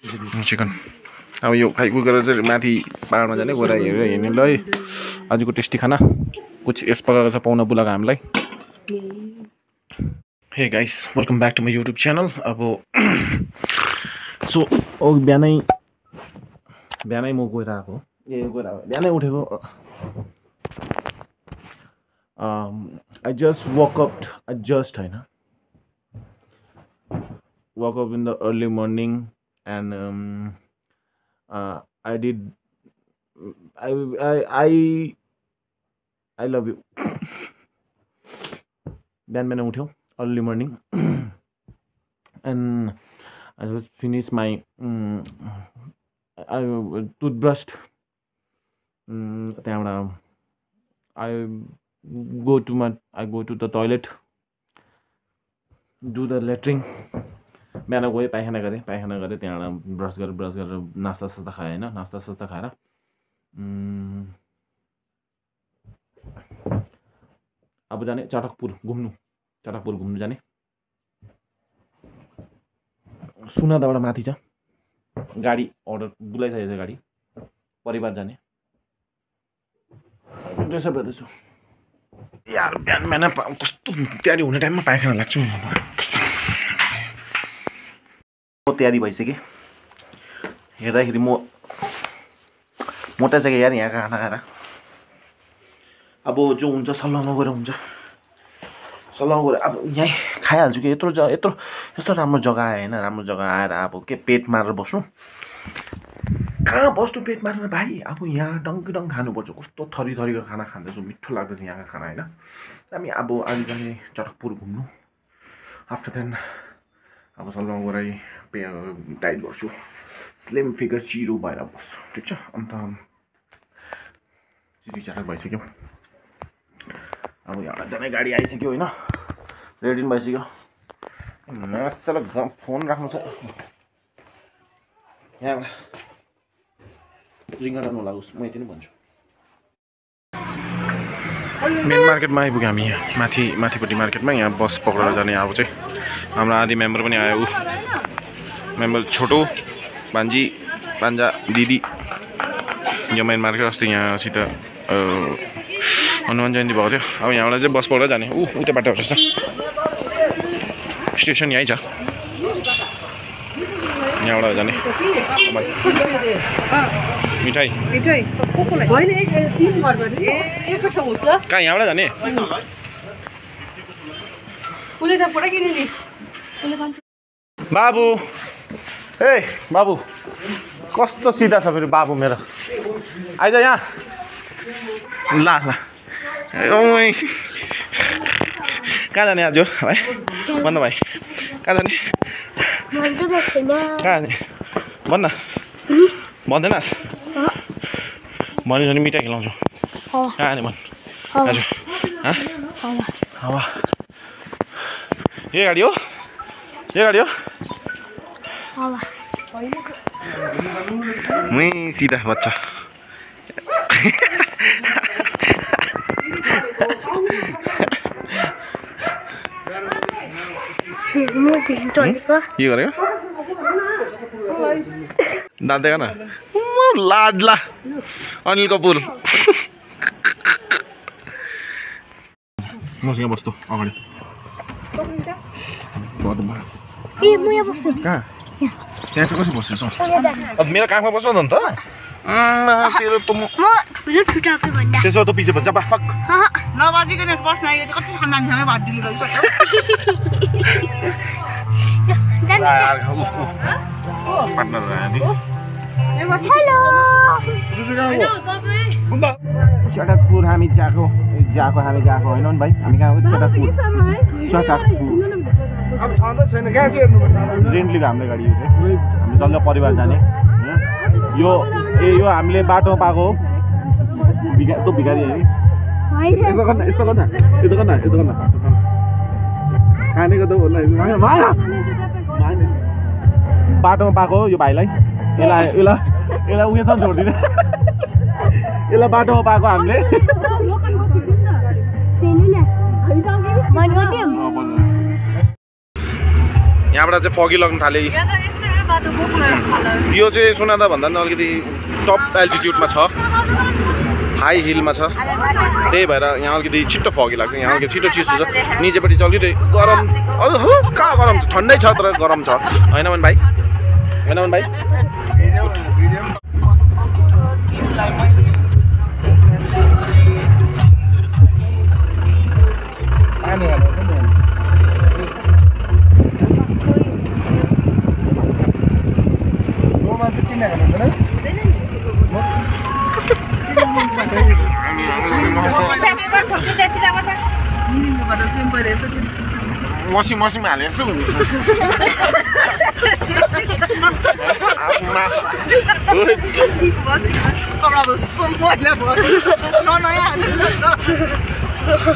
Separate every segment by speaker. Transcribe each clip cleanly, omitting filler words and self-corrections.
Speaker 1: Chicken अब यो खाइपुग गरेर चाहिँ माथि पाहाडमा जाने गएर हेरेर हेर्ने ल है आजको टेस्टी खाना कुछ यस प्रकारको छ पाउन बोलाएको हामीलाई हे guys welcome back to my YouTube channel अब सो बिहानै म गएर आएको बिहानै उठेको I just woke up in the early morning and I did I love you बिहान उठ्यो early morning and I just finished my toothbrush त्यहाँबाट I go to the toilet do the latrine बिहान गएँ पाइखाना गरेँ त्यहाँबाट ब्रस गरेर नास्ता खाएँ हैन नास्ता खाएर अब जाने चटकपुर घुम्नु जाने सुनादाबाट माथि छ गाडी अर्डर बुलाइसकेको छ गाडी परिवार जाने त्यसो गर्दैछु यार बिहान कस्तो तयारी हुने टाइममा पाइखाना लाग्छु तयारी भइसक्यो हेर्दाखेरि मोटा जग्गा यार यहाँ खाना खाएर अब जो हुन्छ सल्लाहमा गएर हुन्छ सल्लाह गरेर अब यहीँ खाइहाल्छु कि यस्तो राम्रो जग्गा आयो होइन राम्रो जग्गा आएर अब के पेट मारेर बस्नु कहाँ बस्नु पेट मारेर भाइ अब यहाँ डङ्की खानुपर्छ कस्तो थरीको खाना खाँदैछु मिठो लाग्दैछ यहाँको खाना होइन हामी अब आज जाने चटकपुर घुम्नु आफ्टर देन अब सल्लाह गराइ डाइट गर्छु स्लिम फिगर चिरो भएर बस्छु ठिक छ अन्त चिरी भइसक्यो अब यहाँ जाने गाडी आइसक्यो होइन रेडी भइसक्यो मजाले फोन राख्नु छ यहाँबाट रिङ्गटा नलागोस् म यति नै भन्छु मेन मार्केटमा आइपुग्यो हामी यहाँ माथिपट्टि मार्केटमा यहाँ बस पक्रेर जाने अब चाहिँ हाम्रो आधी मेम्बर पनि आयो मेम्बर छोटो भान्जी भान्जा दिदी यो मेन मार्केट अस्ति यहाँसित हनुमान जयन्ती भएको थियो अब यहाँबाट चाहिँ बस पक्रेर जाने उतै बाटो रहेछ स्टेसन यहीँ छ यहाँबाट जाने मिठाई कहाँ यहाँबाट जाने बाबु ए बाबु कस्तो सिधा छ फेरि बाबु मेरो आइज यहाँ ल कहाँ जाने आज भाइ भन्नु भाइ कहाँ जाने कहाँ जाने भन्न भन्दैनस् भन्यो भने मिठाई खिलाउँछु कहाँ जाने भन् आज हावा यो गाडी हो मै सिधा बच्चा के गरेको दाँत देखा न लाडला अनिल कपुर मसँग बस्छु अगाडि कहाँ त्यहाँ चाहिँ कसो बस्छ अब मेरो काखमा बस्नु न त तेरो त म त्यसो त पछि बस्छ फक
Speaker 2: नबाजिकन बस्न आयो कति खानासँग भात दिले
Speaker 1: पार्टनर चटकपुर हामी गएको होइन नि भाइ हामी कहाँ हो चटकपुर रेन्ट लिएको हाम्रो गाडी चाहिँ हामी डल्लै परिवार जाने यो हामीले बाटो पाएको तँ भिखारी है यस्तो गर्न खानेको त बाटोमा पाएको यो भाइलाई यसलाई उयोसँग छोडिदिने यसलाई बाटोमा पाएको हामीले यहाँबाट चाहिँ फगी लाग्न थाल्यो यो चाहिँ सोनादा भन्दा पनि अलिकति टप एल्टिट्युडमा छ, हाई हिलमा छ, त्यही भएर यहाँ अलिकति छिट्टो फगी लाग्छ, यहाँ अलिकति छिटो चिसो छ। निचेपट्टि चाहिँ अलिकति गरम, कहाँ गरम छ, ठन्डै छ तर गरम छ, होइन मन भाइ, होइन मन भाइ। वासिङ मसिनमा हाले जस्तो हुन्छ।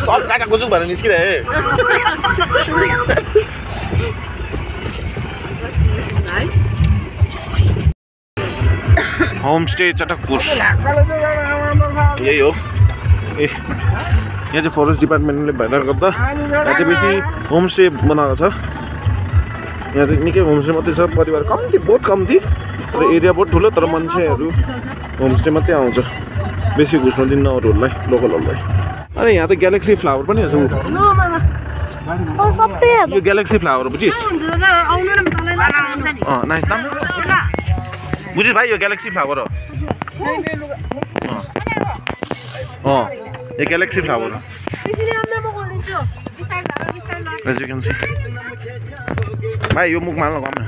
Speaker 1: सब काका गुजुक भएर निस्किरहे। होमस्टे चटकपुर यही हो। ए यहाँ चाहिँ फरेस्ट डिपार्टमेन्टले भएर गर्दा यहाँ चाहिँ बेसी होमस्टे बनाएको छ। यहाँ चाहिँ निकै होमस्टे मात्रै छ, परिवार कम्ती, बहुत कम्ती, र एरिया बहुत ठुलो, तर मान्छेहरू होमस्टे मात्रै आउँछ, बेसी घुस्नु दिन्न अरूहरूलाई, लोकलहरूलाई। अरे यहाँ त ग्यालेक्सी फ्लावर पनि छ, यो ग्यालेक्सी फ्लावर बुझिस्? नाइस नाम बुझिस् भाइ, यो ग्यालेक्सी फ्लावर हो। ये Galaxy flower as you can see। भाइ यो मुख माल्न गम न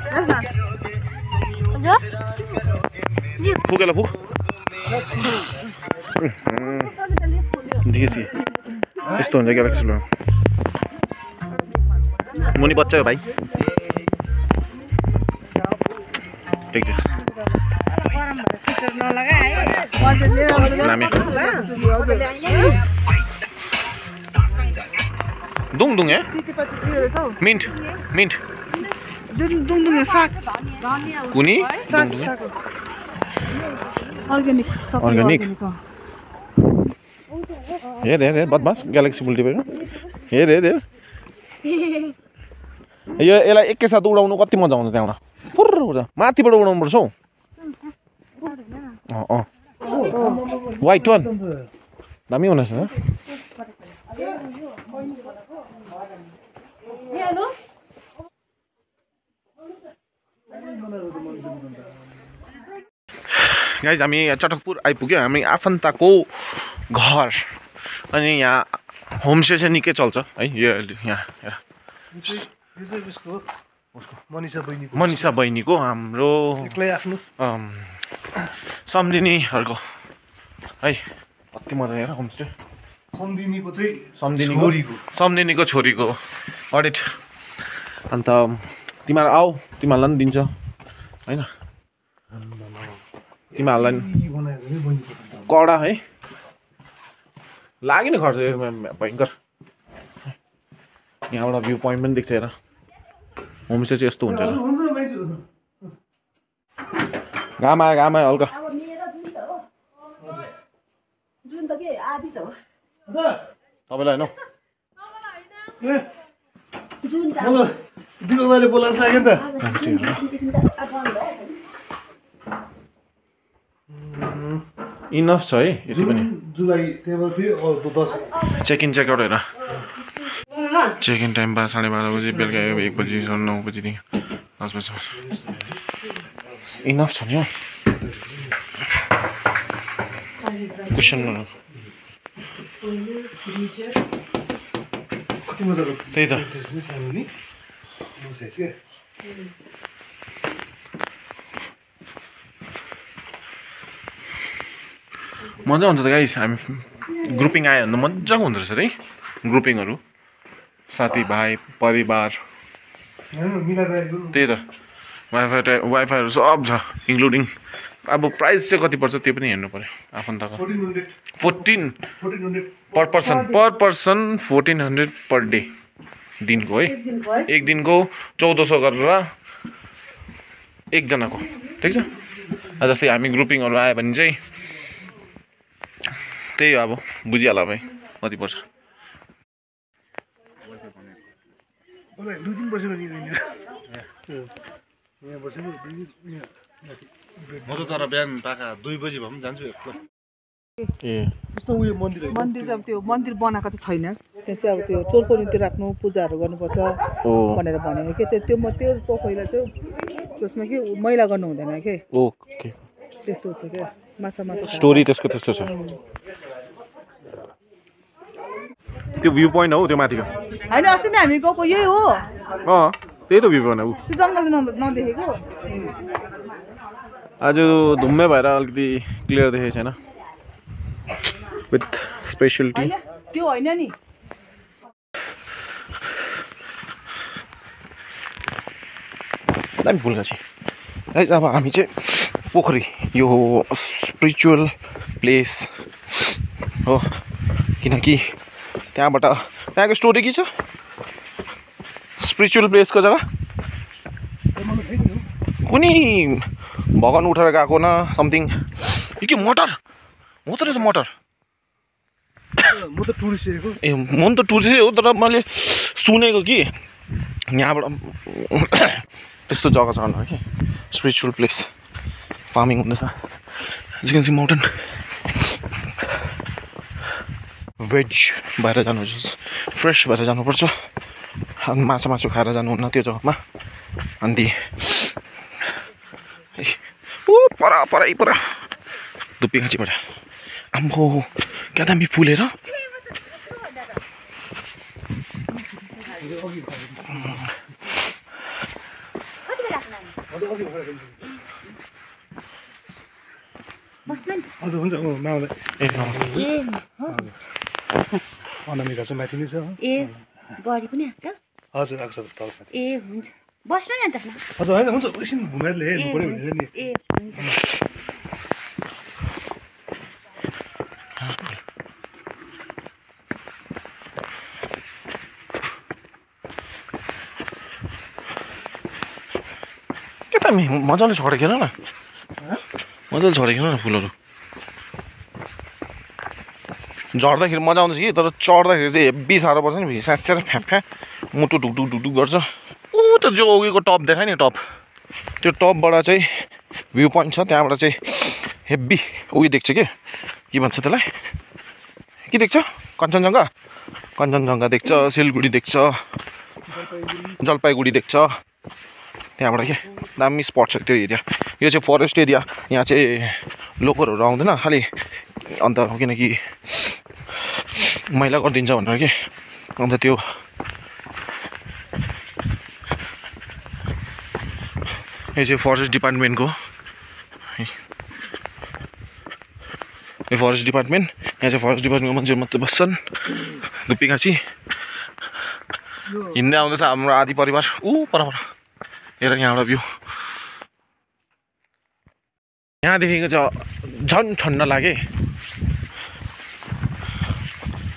Speaker 1: फुकेला फुक देखिसी यस्तो हुन्छ ग्यालेक्सी फ्लावर। मुनि बच्चा हो भाइ, टेक दिस नामे दुङदुङ है मिन्ट मिन्ट
Speaker 2: दुङदुङ साग
Speaker 1: कुनी
Speaker 2: अर्ग्यानिक
Speaker 1: अर्ग्यानिक हेर हेर हेर बदमास ग्यालेक्सी बुल्टिपेर हेर हेर हेर यो यसलाई एकैसाथ उडाउनु कति मजा आउँछ, त्यहाँबाट फुर्र उड्छ, माथिबाट उडाउनु पर्छ हौ। वाइट वान दामी हुनेछ। गाइज हामी चटकपुर आइपुग्यो, हामी आफन्तको घर, अनि यहाँ होमस्टे चाहिँ निकै चल्छ है। यो यहाँ मनिषा बहिनीको हाम्रो सम्धिनीहरूको है, कति मजा हेर होमस्टे। सम्धिनीको छोरीको अडिट। अन्त तिमीहरू आऊ, तिमीहरूलाई पनि दिन्छ होइन, तिमीहरूलाई कडा है, लाग्यो नि खर्च भयङ्कर। यहाँबाट भ्यू पोइन्ट पनि देख्छ हेर, होमस्टे चाहिँ यस्तो हुन्छ। घाम आयो हल्का, तपाईँलाई होइन इनफ छ है यति पनि। चेक इन चेक आउट हेर, चेक इन टाइम 12:30 बजी, बेलुका 1 बजी 9 बजीदेखि 10 बजी इनफ छ नि हौ। क्वेसन त्यही त मजा हुन्छ त गाइस। हामी ग्रुपिङ आयो भने त मजाको हुँदो रहेछ है, ग्रुपिङहरू साथीभाइ परिवार। त्यही त वाइफाईहरू सब छ इन्क्लुडिङ। अब प्राइस चाहिँ कति पर्छ त्यो पनि हेर्नु पऱ्यो आफन्तको। 14 पर पर्सन 1400 पर डे दिनको है, एक दिनको 1400 गरेर एकजनाको, ठिक छ। जस्तै हामी ग्रुपिङहरू आयो भने चाहिँ त्यही हो, अब बुझिहाल भाइ कति पर्छ।
Speaker 3: म त तर बिहान पाखा 2 बजी भए पनि जान्छु एक्लै
Speaker 1: ए
Speaker 3: कस्तो उयो मन्दिर
Speaker 2: मन्दिर चाहिँ अब त्यो मन्दिर बनाएको चाहिँ छैन त्यहाँ चाहिँ अब त्यो चोरको निम्ति राख्नु पूजाहरू गर्नुपर्छ भनेर भनेको के त्यो पोखरीलाई चाहिँ त्यसमा के मैला गर्नु हुँदैन के
Speaker 1: ओके
Speaker 2: त्यस्तो छ क्या माछा
Speaker 1: स्टोरी त्यसको त्यस्तो छ त्यो भ्यू पोइन्ट हो त्यो माथिको
Speaker 2: होइन अस्ति नै हामी गएको यही हो
Speaker 1: त्यही त भ्यू पोइन्ट हो
Speaker 2: त्यो जङ्गल नदेखेको
Speaker 1: आज धुम्मै भएर अलिकति क्लियर देखेको छैन विथ स्पेसलिटी
Speaker 2: त्यो होइन नि
Speaker 1: दामी फुलगाछी गाइस अब हामी चाहिँ पोखरी यो स्पिरिचुअल प्लेस हो किनकि त्यहाँको स्टोरी के छ स्पिरिचुअल प्लेसको जग्गा कुनै भगवान उठेर गएको न समथिङ यो के मटर हो त रहेछ मटर
Speaker 3: म त टुरिस्ट हो
Speaker 1: ए म त टुरिस्टै हो तर मैले सुनेको कि यहाँबाट त्यस्तो जग्गा छ भनेर कि स्पिरिचुअल प्लेस फार्मिङ हुँदैछ चिकन माउन्टेन भेज भएर जानुपर्छ फ्रेस भएर जानुपर्छ अनि माछा खाएर जानुहुन्न त्यो जग्गामा अनि परै धुप्पी खाँचीबाट आम्बो क्या दामी फुलेर
Speaker 3: हजुर हुन्छ मामा
Speaker 1: ए नमस्ते
Speaker 3: अनामिका चाहिँ माथि नै छ
Speaker 4: ए बडी पनि आएको छ
Speaker 3: हजुर आएको छ तल माथि
Speaker 4: ए हुन्छ बस्नु नि अन्त
Speaker 3: हजुर होइन हुन्छ एकछिन घुमेर हेर्नु पऱ्यो भनेर नि
Speaker 4: ए हुन्छ
Speaker 1: के त मजाले छडेको न मजाले छडेको न फुलहरू झर्दाखेरि मजा आउँदैछ कि तर चढ्दाखेरि चाहिँ हेब्बी साह्रो पर्छ नि स्यास्सेर फ्याँ मुटु ढुकढुक गर्छ ऊ त्यो जो अघिको टप देखायो नि टप त्यो टपबाट चाहिँ भ्यू पोइन्ट छ त्यहाँबाट चाहिँ हेब्बी उयो देख्छ के भन्छ त्यसलाई के देख्छ कञ्चनजङ्घा देख्छ सिलगढी देख्छ जलपाइगुडी देख्छ त्यहाँबाट के दामी स्पट छ त्यो एरिया यो चाहिँ फरेस्ट एरिया यहाँ चाहिँ लोकलहरू आउँदैन खालि अन्त किनकि मैला गरिदिन्छ भनेर के अन्त त्यो यो चाहिँ फरेस्ट डिपार्टमेन्टको यो फरेस्ट डिपार्टमेन्ट यहाँ चाहिँ फरेस्ट डिपार्टमेन्टको मान्छेहरू मात्रै बस्छन् धुप्पी घाँसी हिँड्दै आउँदैछ हाम्रो आधी परिवार पर हेर यहाँबाट भ्यू यहाँदेखिको चाहिँ झन् ठन्डा लागे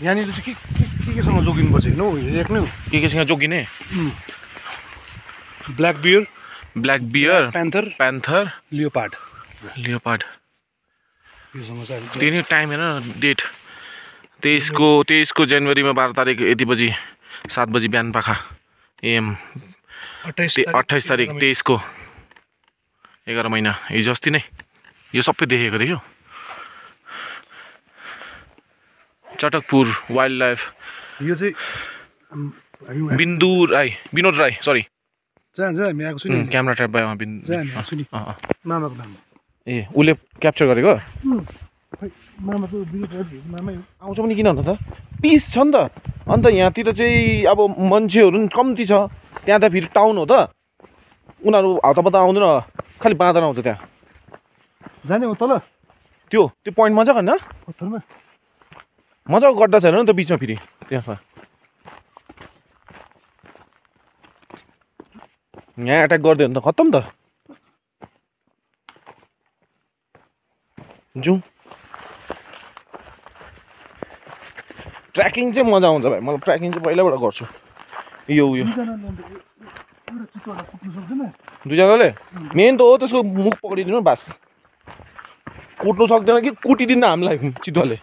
Speaker 3: यहाँनिर चाहिँ केसँग जोगिनुपर्छ हेर्नु हेर्नु
Speaker 1: केसँग जोगिने
Speaker 3: ब्ल्याक बियर
Speaker 1: प्यान्थर
Speaker 3: लियोपार्ड योसँग चाहिँ
Speaker 1: त्यही नै टाइम हेर डेट 23 जनवरीमा 12 तारिक यति बजी 7 बजी बिहान पाखा एम 28 तारिक 23 को 11 महिना हिजो अस्ति नै यो सबै देखेको देख्यो चटकपुर वाइल्ड लाइफ
Speaker 3: यो चाहिँ
Speaker 1: विनोद राई सरी
Speaker 3: हामी आएको छु नि
Speaker 1: क्यामेरा ट्र्याप भयो
Speaker 3: मामाको नाम
Speaker 1: ए उसले क्याप्चर गरेको
Speaker 3: मामा त मामै हो
Speaker 1: आउँछ पनि किन भन्नु त पिस छ नि त अन्त यहाँतिर चाहिँ अब मान्छेहरू पनि कम्ती छ त्यहाँ त फेरि टाउन हो त उनीहरू हतापता आउँदैन खालि बाँदर आउँछ त्यहाँ
Speaker 3: जाने हो तल
Speaker 1: त्यो पोइन्ट मजा गर्न
Speaker 3: पत्थरमा
Speaker 1: मजाको गड्डा छैन नि त बिचमा फेरि त्यहाँ यहाँ एट्याक गरिदियो भने त खत्तम त जाउँ ट्र्याकिङ चाहिँ मजा आउँछ भाइ मलाई ट्र्याकिङ चाहिँ पहिल्यैबाट गर्छु यो दुईजनाले मेन त हो त्यसको मुख पक्रिदिनु बास कुट्नु सक्दैन कि कुटिदिनु हामीलाई चितुवाले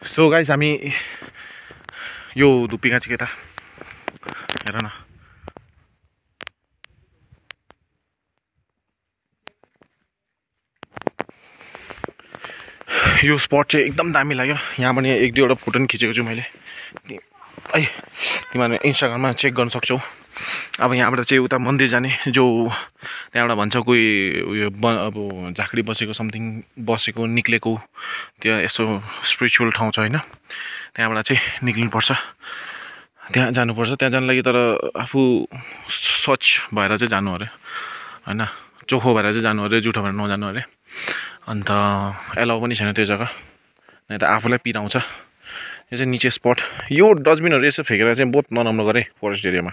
Speaker 1: सो गाइस हामी यो धुप्पीका चाहिँ केटा हेर न यो स्पट चाहिँ एकदम दामी लाग्यो यहाँ पनि एक दुईवटा फोटो पनि खिचेको छु मैले है तिमीहरूले इन्स्टाग्राममा चेक गर्न सक्छौ अब यहाँबाट चाहिँ उता मन्दिर जाने जो त्यहाँबाट भन्छ कोही उयो अब झाँक्री बसेको समथिङ बसेको निक्लेको त्यो यसो स्पिरिचुअल ठाउँ छ होइन त्यहाँबाट चाहिँ निक्लिनुपर्छ त्यहाँ जानुपर्छ त्यहाँ जानु लागि तर आफू सच भएर चाहिँ जानु अरे होइन चोखो भएर चाहिँ जानु अरे जुठो भएर नजानु अरे अन्त एलाउ पनि छैन त्यो जग्गा नै त आफूलाई पिराउँछ यो चाहिँ निचे स्पट यो डस्टबिनहरू यसो फ्याँकेर चाहिँ बहुत नराम्रो गरे फरेस्ट एरियामा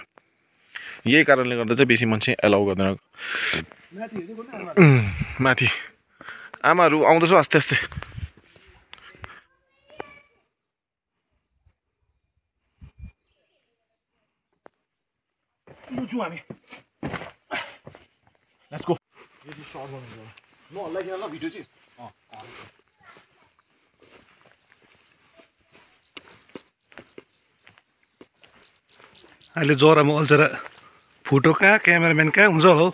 Speaker 1: यही कारणले गर्दा चाहिँ बेसी मान्छे एलाउ गर्दैन माथि आमाहरू आउँदैछ आस्ते आस्ते लुचौँ हामी लेट्स गो नहल्लाइकन ल भिडियो चाहिँ
Speaker 3: अहिले जरामा अल्झेर फोटो कहाँ क्यामेराम्यान कहाँ हुन्छ होला हौ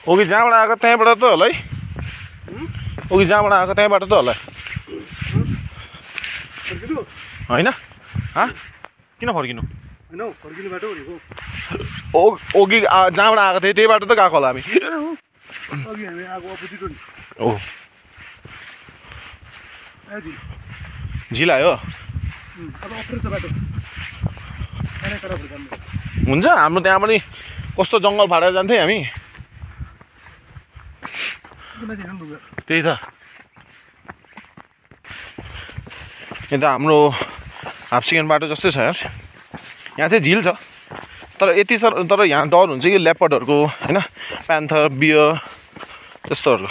Speaker 1: ओगी जहाँबाट आएको त्यहाँबाट त होला है ओगी जहाँबाट आएको त्यहाँबाट त होला होइन किन फर्किनु ओगी जहाँबाट आएको थिएँ त्यही बाटो त गएको होला हामी ओ झिल आयो हुन्छ हाम्रो त्यहाँ पनि कस्तो जङ्गल फाटेर जान्थ्यौँ हामी त्यही त यता हाम्रो हाफ सेकेन्ड बाटो जस्तै छ यार यहाँ चाहिँ झिल छ तर यति सर तर यहाँ डर हुन्छ कि लेपर्डहरूको होइन प्यान्थर बियर त्यस्तोहरू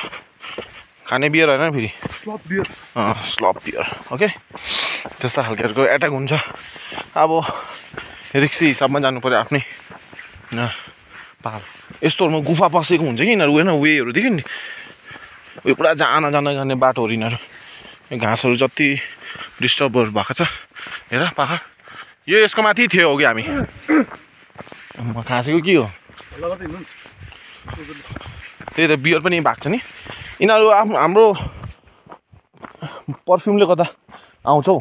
Speaker 1: खाने बियर होइन फेरि स्लप बियर ओके त्यस्तो खालकोहरूको एट्याक हुन्छ अब रिक्सी हिसाबमा जानु पऱ्यो आफ्नै पाहाड यस्तोहरूमा गुफा पसेको हुन्छ कि यिनीहरू होइन वेहरू देख्यो नि उयो पुरा जान गर्ने बाटोहरू यिनीहरू घाँसहरू जति डिस्टर्बहरू भएको छ हेर पाहाड यो यसको माथि थियो हो कि हामी खाँसेको के हो त्यही त बियर पनि भएको छ नि यिनीहरू आफ्नो हाम्रो पर्फ्युमले गर्दा आउँछ हौ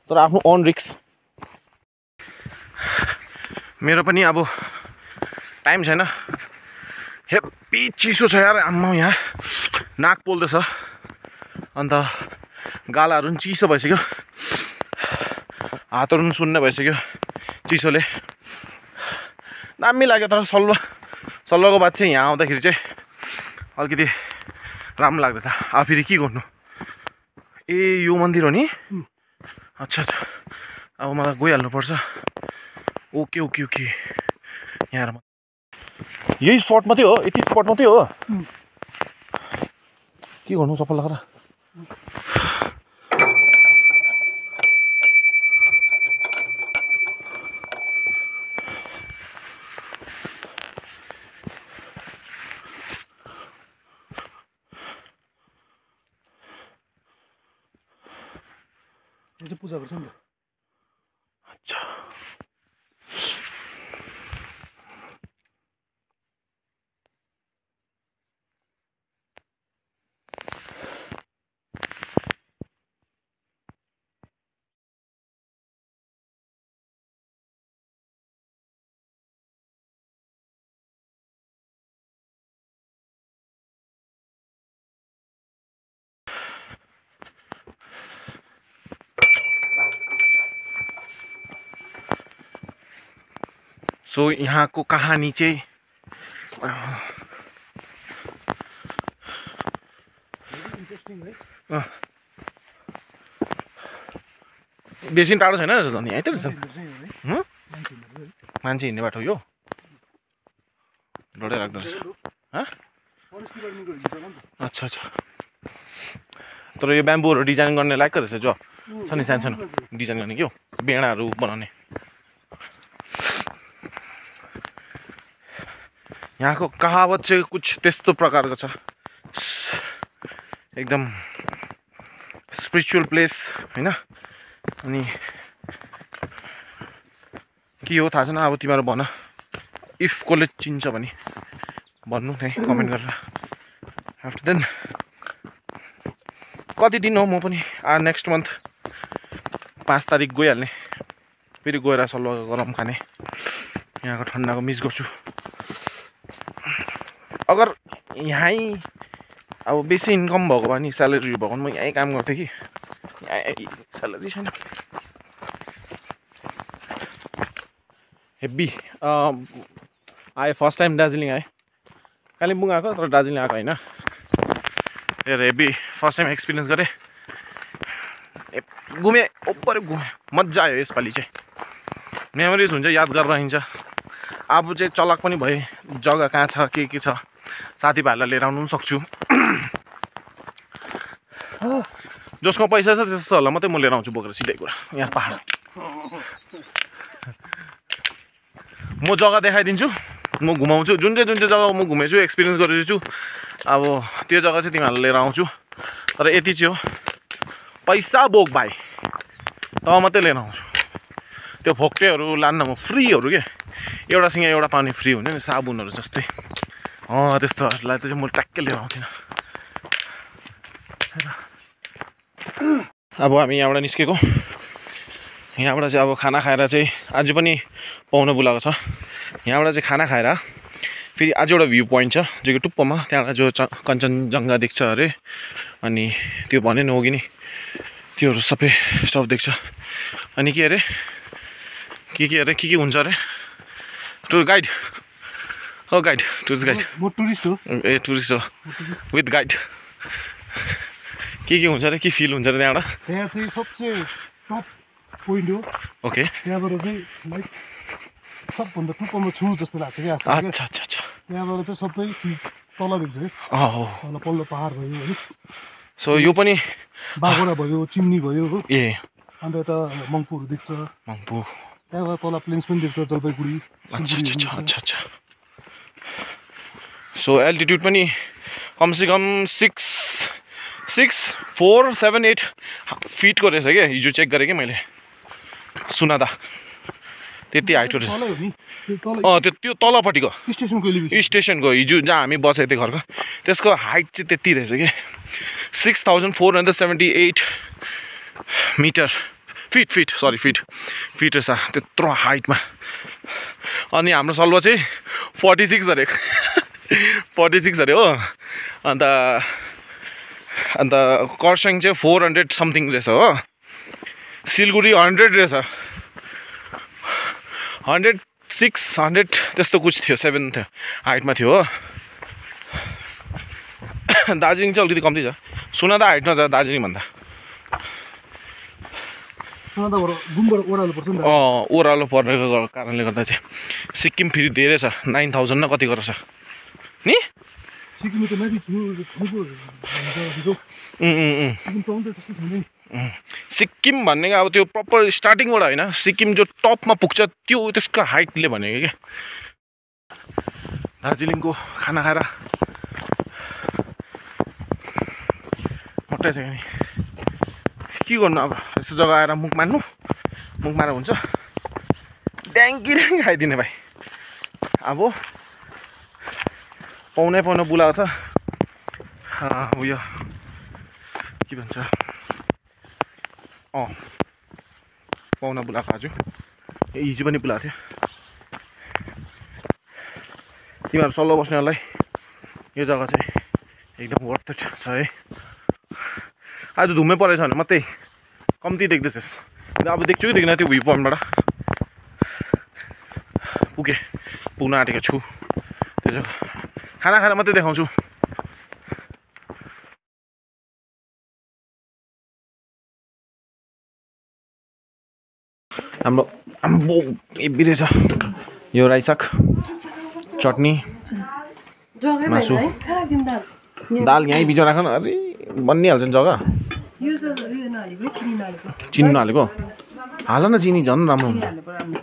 Speaker 1: तर आफ्नो अन रिक्स मेरो पनि अब टाइम छैन हेप्पी चिसो छ यार आम्मा यहाँ नाक पोल्दैछ अन्त गालाहरू पनि चिसो भइसक्यो हातहरू पनि सुन्ने भइसक्यो चिसोले दामी लाग्यो तर सल्लाहको बाद चाहिँ यहाँ आउँदाखेरि चाहिँ अलिकति राम्रो लाग्दैछ अब फेरि के गर्नु ए यो मन्दिर हो नि अच्छा अब मलाई गइहाल्नुपर्छ ओके ओके ओके यहाँ यही स्पट मात्रै हो यति स्पट मात्रै हो के गर्नु सफल लगाएर
Speaker 3: पूजा गर्छ नि
Speaker 1: अच्छा सो यहाँको कहानी चाहिँ बेसी टाढो छैन रहेछ त नि यहीँ त रहेछ मान्छे हिँड्ने बाटो यो डरै लाग्दो रहेछ अच्छा अच्छा तर यो ब्याम्बोहरू डिजाइन गर्ने लायकको रहेछ जो छ नि सानो सानो डिजाइन गर्ने क्या बेडाहरू बनाउने यहाँको कहावत चाहिँ कुछ त्यस्तो प्रकारको छ एकदम स्पिरिचुअल प्लेस होइन अनि के हो थाहा छैन अब तिमीहरू भन इफ कसले चिन्छ भने भन्नु है कमेन्ट गरेर आफ्टर देन कति दिन हो म पनि नेक्स्ट मन्थ 5 तारिक गइहाल्ने फेरि गएर सल्लाह गरम खाने यहाँको ठन्डाको मिस गर्छु अगर यहीँ अब बेसी इन्कम भएको भए नि स्यालेरी भएको भने म यहीँ काम गर्थेँ कि यहीँ स्यालेरी छैन हेब्बी आएँ फर्स्ट टाइम दार्जिलिङ आएँ कालिम्पोङ आएको तर दार्जिलिङ आएको होइन हेब्बी फर्स्ट टाइम एक्सपिरियन्स गरेँ घुमेँ ओभर घुमेँ मजा आयो यसपालि चाहिँ मेमोरिज हुन्छ यादगार रहन्छ अब चाहिँ चलाक पनि भए जग्गा कहाँ छ के छ साथीभाइहरूलाई लिएर आउनु पनि सक्छु जसको पैसा छ त्यस्तोहरूलाई मात्रै म लिएर आउँछु बोकेर सिधै कुरा यहाँ पहाड म जग्गा देखाइदिन्छु म घुमाउँछु जुन चाहिँ जग्गा म घुमेछु एक्सपिरियन्स गरेको छु अब त्यो जग्गा चाहिँ तिमीहरूलाई लिएर आउँछु तर यति चाहिँ हो पैसा बोक भाइ तब मात्रै लिएर आउँछु त्यो फोक्टेहरू लान्न म फ्रीहरू के एउटासँग एउटा पाउने फ्री हुन्छ नि साबुनहरू जस्तै त्यस्तोहरूलाई चाहिँ म ट्याक्कै लिएर आउँथिनँ अब हामी यहाँबाट निस्केको यहाँबाट चाहिँ अब खाना खाएर चाहिँ आज पनि पाउन बोलाएको छ यहाँबाट चाहिँ खाना खाएर फेरि आज एउटा भ्यू पोइन्ट छ जो कि टुप्पोमा त्यहाँबाट जो कञ्चनजङ्घा देख्छ अरे अनि त्यो भने नि होगी नि त्योहरू सबै स्टफ देख्छ अनि के अरे के हुन्छ अरे टुर गाइड हो गाइड टुरिस्ट गाइड
Speaker 3: म टुरिस्ट हो
Speaker 1: ए टुरिस्ट हो विथ गाइड के हुन्छ अरे के फिल हुन्छ अरे त्यहाँबाट
Speaker 3: त्यहाँ चाहिँ सबसे टप पोइन्ट हो
Speaker 1: ओके
Speaker 3: त्यहाँबाट चाहिँ लाइक सबभन्दा टुप्पोमा छु जस्तो लाग्छ क्या
Speaker 1: अच्छा अच्छा अच्छा
Speaker 3: त्यहाँबाट चाहिँ सबै तल देख्छ है
Speaker 1: हो
Speaker 3: तल पल्लो पहाड भयो है
Speaker 1: सो यो पनि
Speaker 3: बागोडा भयो चिम्नी भयो हो
Speaker 1: ए
Speaker 3: अन्त यता मङ्पुहरू देख्छ
Speaker 1: मङ्पु
Speaker 3: त्यहाँबाट तल प्लेन्स पनि देख्छ जलपाइगुडी
Speaker 1: अच्छा सो एल्टिट्युड पनि कमसेकम 6.478 फिटको रहेछ क्या हिजो चेक गरेँ कि मैले सुनादा त्यति हाइट रहेछ त्यो तलपट्टिको स्टेसनको हिजो जहाँ हामी बसेको थियो घरको त्यसको हाइट चाहिँ त्यति रहेछ कि 6,478 मिटर फिट रहेछ त्यत्रो हाइटमा अनि हाम्रो सल्वा चाहिँ 46 अरे 46 अरे हो अन्त कर्सियङ चाहिँ 400 समथिङ रहेछ हो सिलगढी 100 रहेछ 106 त्यस्तो कुछ थियो 7 थियो हाइटमा थियो हो दार्जिलिङ चाहिँ अलिकति कम्ती छ सुनादा हाइटमा छ दार्जिलिङभन्दा ओह्रालो पर्नेको कारणले गर्दा चाहिँ सिक्किम फेरि धेरै छ 9,000 न कति गरेर छ नि सिक्किम भनेको अब त्यो प्रपर स्टार्टिङबाट होइन सिक्किम जो टपमा पुग्छ त्यो त्यसको हाइटले भनेको क्या दार्जिलिङको खाना खाएर मोटै छ नि के गर्नु अब यस्तो जग्गा आएर मुख मारेर हुन्छ ड्याङ्की खाइदिने भाइ अब पाउनै बोलाएको छ उयो के भन्छ पाहुना बोलाएको आज हिजो पनि बोलाएको थियो तिमीहरू सल्लो बस्नेहरूलाई यो जग्गा चाहिँ एकदम वर्थ इट छ है आज धुम्मै परेछ भने मात्रै कम्ती देख्दैछस् अब देख्छु कि देख्न त्यो भ्यू पोइन्टबाट पुग्न आँटेको छु त्यो खाना खाएर मात्रै देखाउँछु हाम्रो आम्बो बिरेछ यो रायो साग चटनी मासु दाल यहीँ बिचमा राख न अरे बनिहाल्छ नि जग्गा चिनी नहालेको हाल न चिनी झन् राम्रो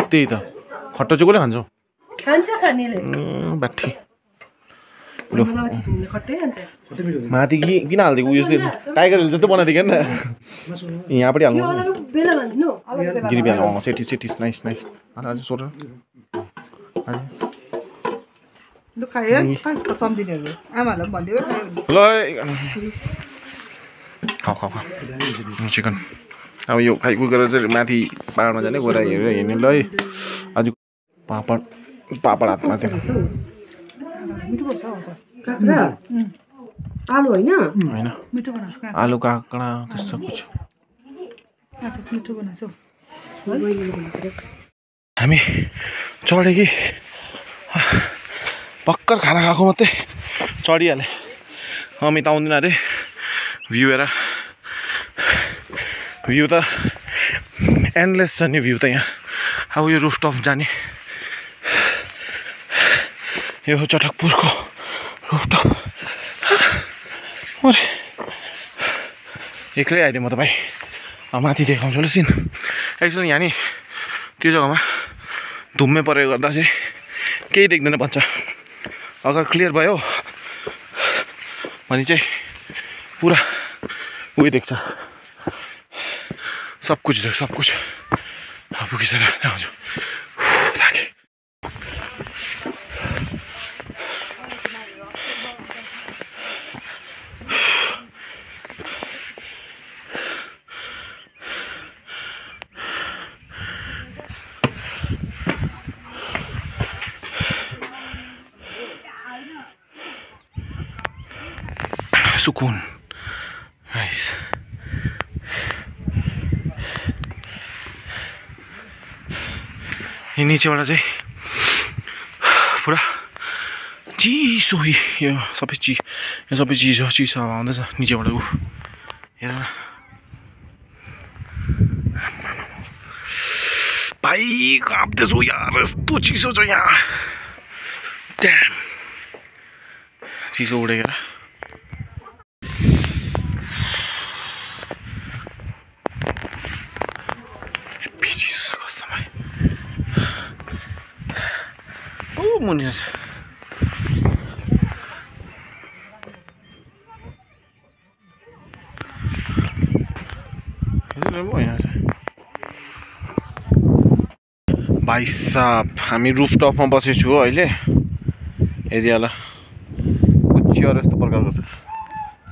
Speaker 1: त्यही त खट्टा चाहिँ कसले खान्छौ बाठी लु माथि कि किन हालिदिएको उयो टाइगर हिल जस्तो बनाइदिएको नि त यहाँ पनि हाल्नु गिरी हाल्नु सेटिस सेटिस नाइस नाइस अझ सोध्र
Speaker 2: लु खायो कसको चम्दिनीहरू आमाहरूलाई पनि भनिदियो खायो
Speaker 1: ल खाऊ खाऊ खाऊ चिकन अब यो खाइको गरेर चाहिँ माथि पाहाडमा जाने गएर हेरेर हेर्ने ल है आज पापड पापड हातमा थियो
Speaker 2: मिठो पर्छ हौ
Speaker 4: आलु होइन
Speaker 1: होइन
Speaker 2: मिठो बनाउँछ
Speaker 1: आलु काँक्रा त्यस्तो कुछ
Speaker 2: अच्छा मिठो बनाउँछ
Speaker 1: हामी चढ्यो कि भर्खर खाना खाएको मात्रै चढिहालेँ अमित आउँदैन अरे भ्यू हेर भ्यू त एन्डलेस छ नि भ्यू त यहाँ अब यो रुफटप जाने यो चटकपुरको रुफटप अरे एक्लै आइदिएँ म त भाइ अब माथि देखाउँछु ल सिन एक्चुअली यहाँ नि त्यो जग्गामा धुम्मे परेको गर्दा चाहिँ केही देख्दैन भन्छ अगर क्लियर भयो भने चाहिँ पुरा उयो देख्छ सब कुछ देख्छ सब कुछ पुगिसकेर आउँछु थाकेँ सुकुन नाइस यो निचेबाट चाहिँ पुरा चिसो यो सबै चिसो हावा आउँदैछ निचेबाट ऊ हेर न भाइ काप्दैछु यार यस्तो चिसो छ यहाँ ड्याम चिसो उडेर मुनि छ भाइ साहब हामी रुफटपमा बसेको छु अहिले एरियालाई कुचियर यस्तो प्रकारको छ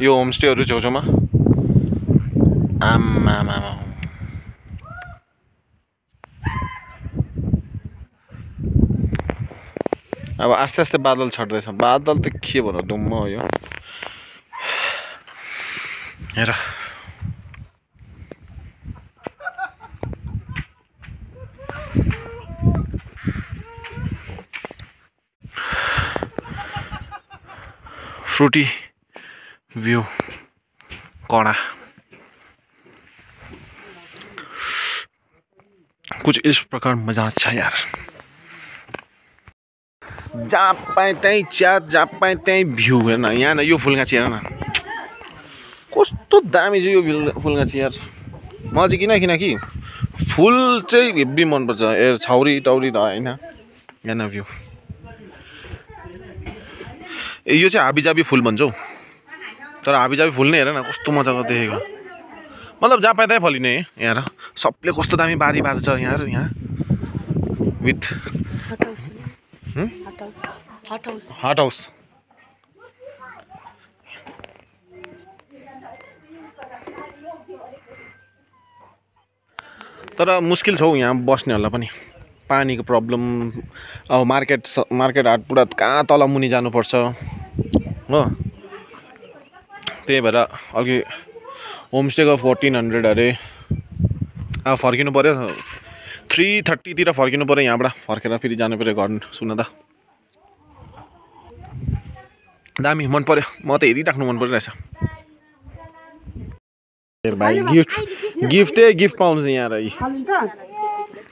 Speaker 1: यो होमस्टेहरू छेउछाउमा आम्मा अब आस्ते आस्ते बादल छट्दैछ बादल त के भनौँ धुम्म हो यो हेर फ्रुटी भ्यू कडा कुछ इस प्रकार मजा छ यार जहाँ पाएँ त्यहीँ चिया जहाँ पाएँ त्यहीँ भ्यू हेर्न यहाँ न यो फुलगाछी हेर न कस्तो दामी छ यो फुलगाछी यार म चाहिँ किनकि फुल चाहिँ हेब्बी मनपर्छ ए छौरी टौरी त होइन यहाँ भ्यू यो चाहिँ हाबीजाबी फुल भन्छ हौ तर हाबीजाबी फुल नै हेर न कस्तो मजाको देखेको मतलब जहाँ पाए त्यहीँ फलिने यहाँ सबले कस्तो दामी बारी छ यहाँ विथ हट हाउस तर मुस्किल छ हौ यहाँ बस्नेहरूलाई पनि पानीको प्रब्लम अब मार्केट हाट पुरा कहाँ तल मुनि जानुपर्छ हो त्यही भएर अघि होमस्टेको 1400 अरे अब फर्किनु पर्यो 3:30 तिर फर्किनु पर्यो यहाँबाट फर्केर फेरि जानु पर्यो घर सुन त दामी मन पर्यो म त हेरिराख्नु मन परिरहेछ भाइ गिफ्ट पाउनु यहाँ र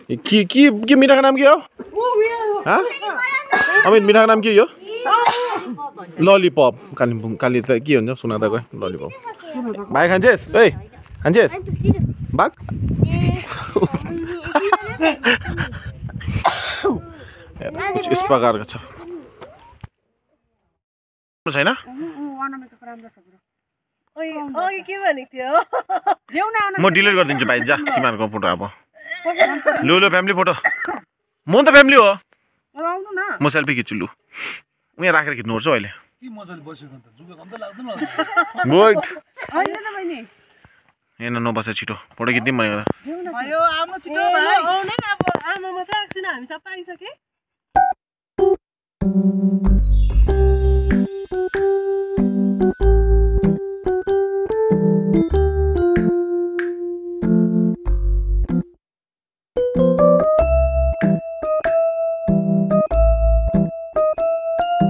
Speaker 1: के मिठाको नाम के हो अमित मिठाको नाम के हो ललिपप कालिम्पोङ काली त के हुन्छ सुना त गयो ललिपप भाइ खान्छेस् ए खान्छेस् बाग इस प्रकारको छ छैन म डिलिट गरिदिन्छु भाइ जा तिमीहरूको फोटो अब लु फ्यामिली फोटो म त फ्यामिली हो म सेल्फी खिच्छु लु उहाँ राखेर खिच्नुपर्छ अहिले हेर्न नबस छिटो फोटो खिच्दिउँ भनेको त